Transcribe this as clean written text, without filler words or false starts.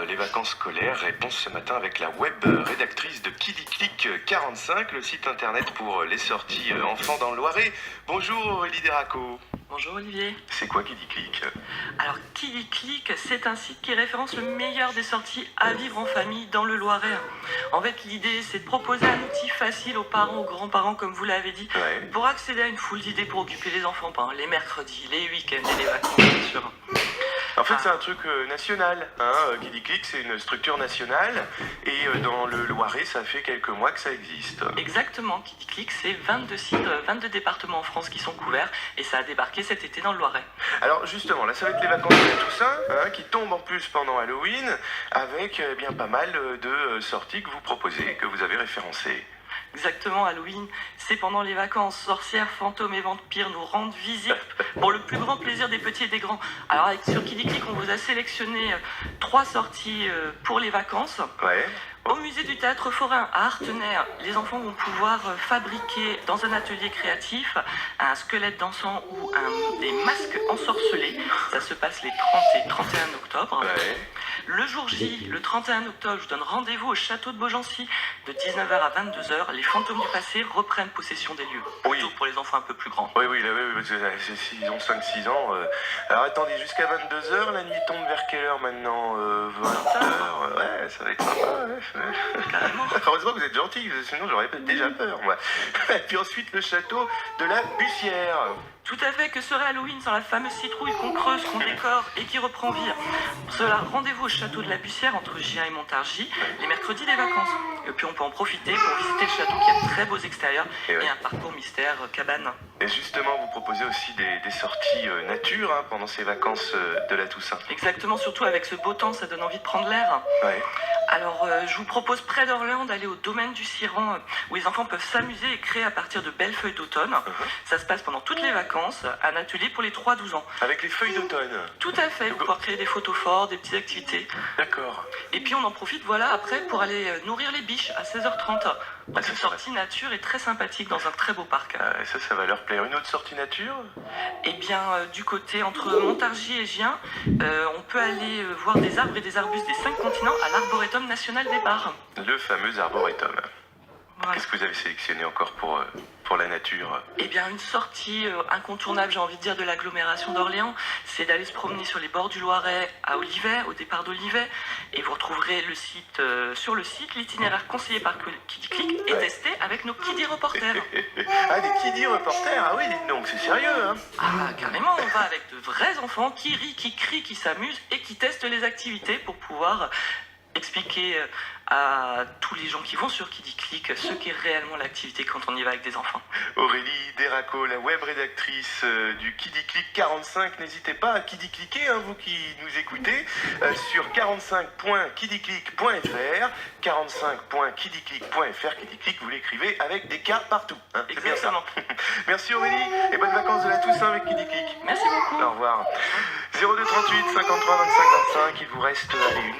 les vacances scolaires. Réponse ce matin avec la web rédactrice de KidiClick 45, le site internet pour les sorties enfants dans le Loiret. Bonjour Aurélie Deraco. Bonjour Olivier. C'est quoi KidiClick? Alors KidiClick, c'est un site qui référence le meilleur des sorties à vivre en famille dans le Loiret. En fait, l'idée, c'est de proposer un outil facile aux parents, aux grands-parents, comme vous l'avez dit, pour accéder à une foule d'idées pour occuper les enfants, les mercredis, les week-ends et les vacances, bien sûr. En fait, c'est un truc national. KidiClick, c'est une structure nationale. Et dans le Loiret, ça fait quelques mois que ça existe. Exactement, KidiClick, c'est 22 sites, 22 départements en France qui sont couverts. Et ça a débarqué cet été dans le Loiret. Alors justement, là, ça va être les vacances de la Toussaint, qui tombent en plus pendant Halloween, avec bien pas mal de sorties que vous proposez, que vous avez référencées. Exactement, Halloween, c'est pendant les vacances. Sorcières, fantômes et vampires nous rendent visite pour le plus grand plaisir des petits et des grands. Alors sur KidiClick, on vous a sélectionné 3 sorties pour les vacances. Ouais. Au musée du théâtre forain à Artenay, les enfants vont pouvoir fabriquer dans un atelier créatif un squelette dansant ou des masques ensorcelés. Ça se passe les 30 et 31 octobre. Ouais. Le jour J, le 31 octobre, je vous donne rendez-vous au château de Beaugency de 19h à 22h. Les fantômes du passé reprennent possession des lieux. Oui. Surtout pour les enfants un peu plus grands. Oui, parce que s'ils ont 5-6 ans. Alors attendez, jusqu'à 22h, la nuit tombe vers quelle heure maintenant 20h. Ouais, ça va être sympa. Ouais. Carrément. Heureusement que vous êtes gentil, sinon j'aurais déjà peur, moi. Et puis ensuite, le château de la Bussière. Tout à fait, que serait Halloween sans la fameuse citrouille qu'on creuse, qu'on décore et qui reprend vie? Pour cela, rendez-vous au château de la Bussière entre Gien et Montargis, les mercredis des vacances. Et puis on peut en profiter pour visiter le château qui a de très beaux extérieurs et un parcours mystère cabane. Et justement, vous proposez aussi des sorties nature pendant ces vacances de la Toussaint. Exactement, surtout avec ce beau temps, ça donne envie de prendre l'air. Ouais. Alors, je vous propose près d'Orléans d'aller au domaine du Ciran, où les enfants peuvent s'amuser et créer à partir de belles feuilles d'automne. Ça se passe pendant toutes les vacances, un atelier pour les 3-12 ans. Avec les feuilles d'automne. Tout à fait, vous pouvez créer des photos fortes, des petites activités. D'accord. Et puis on en profite, après, pour aller nourrir les biches à 16h30. Donc une sortie nature est très sympathique dans un très beau parc. Ça va leur plaire. Une autre sortie nature? Eh bien, du côté entre Montargis et Gien, on peut aller voir des arbres et des arbustes des 5 continents à l'Arboretum National des Bars. Le fameux arboretum. Voilà. Qu'est-ce que vous avez sélectionné encore pour la nature? Eh bien, une sortie incontournable, j'ai envie de dire, de l'agglomération d'Orléans, c'est d'aller se promener sur les bords du Loiret à Olivet, au départ d'Olivet, et vous retrouverez sur le site l'itinéraire conseillé par KidiClick et testé avec nos Kidi reporters. Ah, des Kidi reporters? Ah oui, dites donc, c'est sérieux, hein? Ah, carrément, on va avec de vrais enfants qui rient, qui crient, qui s'amusent et qui testent les activités pour pouvoir expliquer à tous les gens qui vont sur KidiClick ce qu'est réellement l'activité quand on y va avec des enfants. Aurélie Deraco, la web rédactrice du KidiClick 45, n'hésitez pas à KidiClicker, vous qui nous écoutez, sur 45.kidiclick.fr, 45.kidiclick.fr, KidiClick, vous l'écrivez avec des K partout. C'est bien ça. Merci Aurélie, et bonnes vacances de la Toussaint avec KidiClick. Merci beaucoup. Au revoir. 02 38 53 25 25, il vous reste une